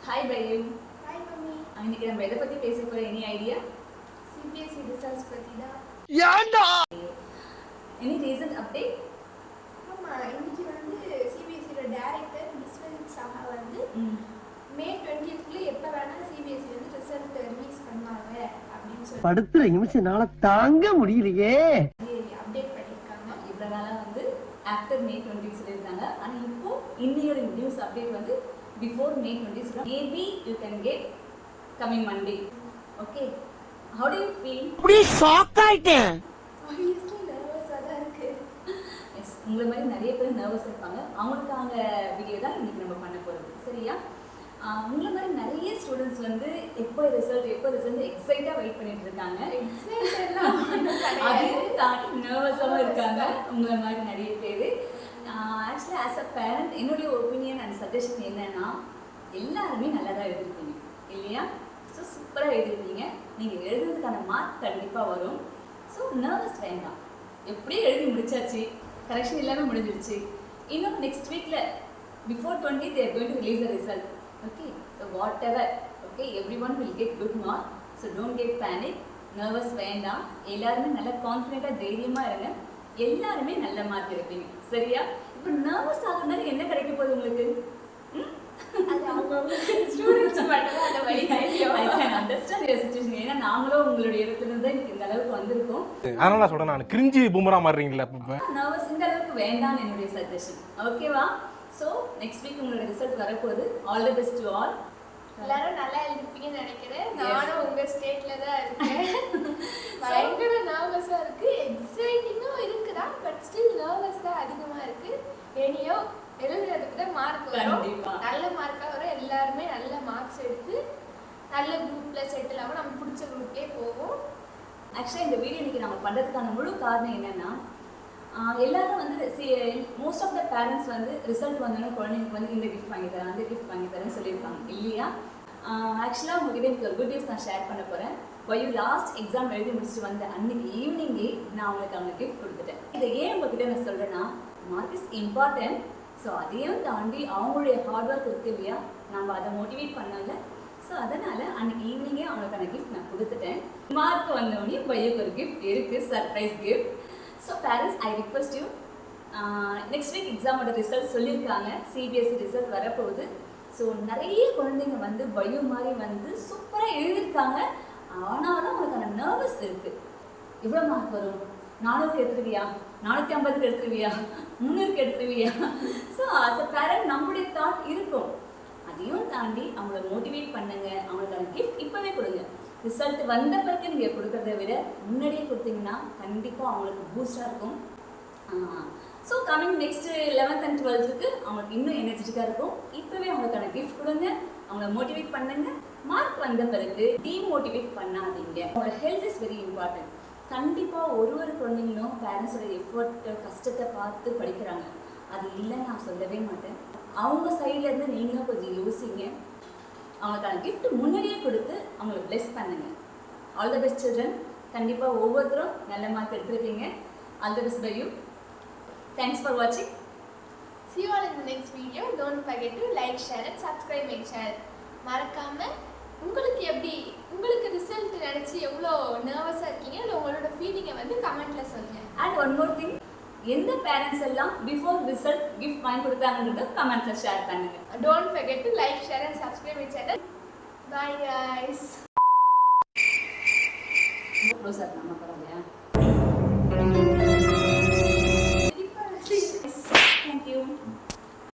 Hi Bayum. Hi mummy. இன்னைக்கு நம்ம எதை பத்தி பேச போறோம்? Any idea? CBSE results பத்தி தான். ஏன்டா? Any recent update? ஆமா, இன்னைக்கு வந்து CBSE ல டைரக்டர் விஸ்வஜித் சாஹா வந்து மே 20th குள்ள எப்ப வேணா CBSE வந்து ரிசல்ட் ரிலீஸ் பண்ணுவாங்க அப்படினு சொல்லி படுத்துற நிமிஷம்னால தாங்க முடியலையே. அப்டேட் பண்ணிருக்காங்க. இவ்வளவு நாளா வந்து after May 20th சொல்லிருந்தாங்க. ஆனா இப்போ இன்னையோட நியூஸ் அப்டேட் வந்து before May 20th. Maybe you can get coming Monday. Okay. How do you feel? அப்படியே ஷாக் ஆயிட்டேன். Obviously nervous-ஆ தான் இருக்கு. Yes, உங்களை மாதிரி நிறைய பேர் நர்வஸ் இருப்பாங்க. அவங்களுக்கான வீடியோ தான் இன்னைக்கு நம்ம பண்ண போறது. சரியா? உங்களை மாதிரி நிறைய ஸ்டூடெண்ட்ஸ் வந்து எப்போ ரிசல்ட் எக்ஸைட்டா வெயிட் பண்ணிட்டு இருக்காங்க. அதையும் தாண்டி நர்வஸாகவும் இருக்காங்க உங்களை மாதிரி நிறைய பேர். ஆக்சுவலி ஆஸ் அ பேரண்ட் என்னுடைய ஒப்பீனியன் அண்ட் சஜஷன் என்னன்னா, எல்லாருமே நல்லா தான் எழுதிருப்பீங்க இல்லையா? ஸோ சூப்பராக எழுதிருப்பீங்க. நீங்கள் எழுதுறதுக்கான மார்க் கண்டிப்பாக வரும். ஸோ நர்வஸ் வேண்டாம். எப்படியும் எழுதி முடிச்சாச்சு, கரெக்ஷன் எல்லாமே முடிஞ்சிருச்சு. இன்னும் நெக்ஸ்ட் வீக்கில் before 20 they are going to release the result. Okay, so whatever, okay, everyone will get good mark. So don't get panic, nervous வேண்டாம். எல்லாருமே நல்ல கான்ஃபிடென்ட்டாக தைரியமாக இருங்க. எல்லாருமே நல்ல மார்க் எடுப்பீங்க. சரியா? இப்போ நர்வஸ் ஆகுறதுனால என்ன கிடைக்க போகுது உங்களுக்கு? அது அவங்க ஸ்டூடண்ட்ஸ் மட்டும் அந்த வழி I can understand your situation. ஏன்னா நாங்களும் உங்களுடைய இடத்துல இருந்து தான் இந்த அளவுக்கு வந்திருக்கோம். அதனால நான் சொல்றேன், நான் கிரிஞ்சி பூமரா மாறுறீங்களா? நர்வஸ் இந்த அளவுக்கு வேண்டாம் என்னுடைய சஜஷன். ஓகேவா? ஸோ நெக்ஸ்ட் வீக் உங்களோட ரிசல்ட் வரப்போகுது. All the best to all. எல்லாரும் நல்லா எழுதிருப்பீங்கன்னு நினைக்கிறேன். நானும் உங்க ஸ்டேட்ல தான் இருக்கேன். பயங்கர நர்வஸா இருக்கு, எக்ஸைட்டிங்கும் இருக்குதா, பட் ஸ்டில் நர்வஸ் தான் அதிகமா இருக்கு. ஏனியோ எழுதுறதுக்கு தான் மார்க் வரும், நல்ல மார்க்கா வரும். எல்லாருமே நல்ல மார்க்ஸ் எடுத்து நல்ல குரூப்ல செட்டில் ஆகும், நம்ம பிடிச்ச குரூப்லேயே போவோம். ஆக்சுவலாக இந்த வீடியோ இன்னைக்கு நம்ம பண்ணுறதுக்கான முழு காரணம் என்னன்னா, எல்லாரும் வந்து மோஸ்ட் ஆஃப் த பேரண்ட்ஸ் வந்து ரிசல்ட் வந்தோன்னா குழந்தைங்களுக்கு வந்து இந்த கிஃப்ட் வாங்கி தரேன், அந்த கிஃப்ட் வாங்கி தரேன்னு சொல்லியிருக்காங்க இல்லையா? ஆக்சுவலாக உங்ககிட்ட எனக்கு ஒரு குட் நியூஸ் நான் ஷேர் பண்ண போகிறேன். பையு லாஸ்ட் எக்ஸாம் எழுதி முடிச்சுட்டு வந்த அன்னைக்கு ஈவினிங்கே நான் அவங்களுக்கு அவங்க கிஃப்ட் கொடுத்துட்டேன். இதை ஏன் உங்ககிட்ட நான் சொல்கிறேன்னா, மார்க் இஸ் இம்பார்ட்டன்ட். ஸோ அதையும் தாண்டி அவங்களுடைய ஹார்ட் ஒர்க் இருக்கு இல்லையா, நம்ம அதை மோட்டிவேட் பண்ணல. ஸோ அதனால் அன்னைக்கு ஈவினிங்கே அவங்களுக்கான கிஃப்ட் நான் கொடுத்துட்டேன். மார்க் வந்தோடனே பையுக்கு ஒரு கிஃப்ட் இருக்குது, surprise gift. So parents, I request you, next week எக்ஸாமோட ரிசல்ட் சொல்லியிருக்காங்க, சிபிஎஸ்சி ரிசல்ட் வரப்போகுது. ஸோ நிறைய குழந்தைங்க வந்து பயோ மாதிரி வந்து சூப்பராக எழுதியிருக்காங்க. ஆனாலும் அவங்களுக்கான நர்வஸ் இருக்குது. எவ்வளோ மார்க் வரும்? 400க்கு எடுத்துருவியா, 450க்கு எடுத்துருவியா, 300க்கு எடுத்துருவியா? ஸோ அஸ் அ பேரண்ட் நம்மளுடைய தாட் இருக்கும். அதையும் தாண்டி அவங்கள மோட்டிவேட் பண்ணுங்க. அவங்களுக்கான கிஃப்ட் இப்போவே கொடுங்க. ரிசல்ட் வந்த பிறகு நீங்கள் கொடுக்கறத விட முன்னாடியே கொடுத்தீங்கன்னா கண்டிப்பாக அவங்களுக்கு பூஸ்டாக இருக்கும். So coming next 11th and 12th அவங்களுக்கு இன்னும் எனர்ஜெட்டிக்காக இருக்கும். இப்போவே அவங்களுக்கான கிஃப்ட் கொடுங்க, அவங்கள மோட்டிவேட் பண்ணுங்க. மார்க் வந்த பிறகு டீமோட்டிவேட் பண்ணாதீங்க. அவங்களோட ஹெல்த் இஸ் வெரி இம்பார்ட்டன்ட். கண்டிப்பாக ஒரு குழந்தைங்களும் பேரண்ட்ஸோட எஃபர்ட் கஷ்டத்தை பார்த்து படிக்கிறாங்க. அது இல்லைன்னு நான் சொல்லவே மாட்டேன். அவங்க சைட்லேருந்து நீங்களும் கொஞ்சம் யோசிங்க. அவங்களுக்கான கிஃப்ட் முன்னாடியே கொடுத்து அவங்களை பிளெஸ் பண்ணுங்க. All the best children. கண்டிப்பாக ஒவ்வொருத்தரும் நல்ல மார்க் எடுத்துருக்கீங்க. All the best by you. Thanks for வாட்சிங். See you all in the next video. Don't forget to like, share and subscribe my channel. மறக்காம உங்களுக்கு ரிசல்ட் நினைச்சு எவ்வளோ நர்வஸாக இருக்கீங்க, இல்லை உங்களோட ஃபீலிங்கை வந்து கமெண்ட்ல சொல்லுங்க. அண்ட் ஒன் மோர் திங், எந்த பேரண்ட்ஸ் எல்லாம் பிஃபோர் ரிசல்ட் கிஃப்ட் வாங்கி கொடுத்தாங்கன்றத கமெண்ட்ல ஷேர் பண்ணுங்க. Don't forget to like, share and subscribe my channel. Bye guys. Close ஆக நம்ம பரவாயில்லையா?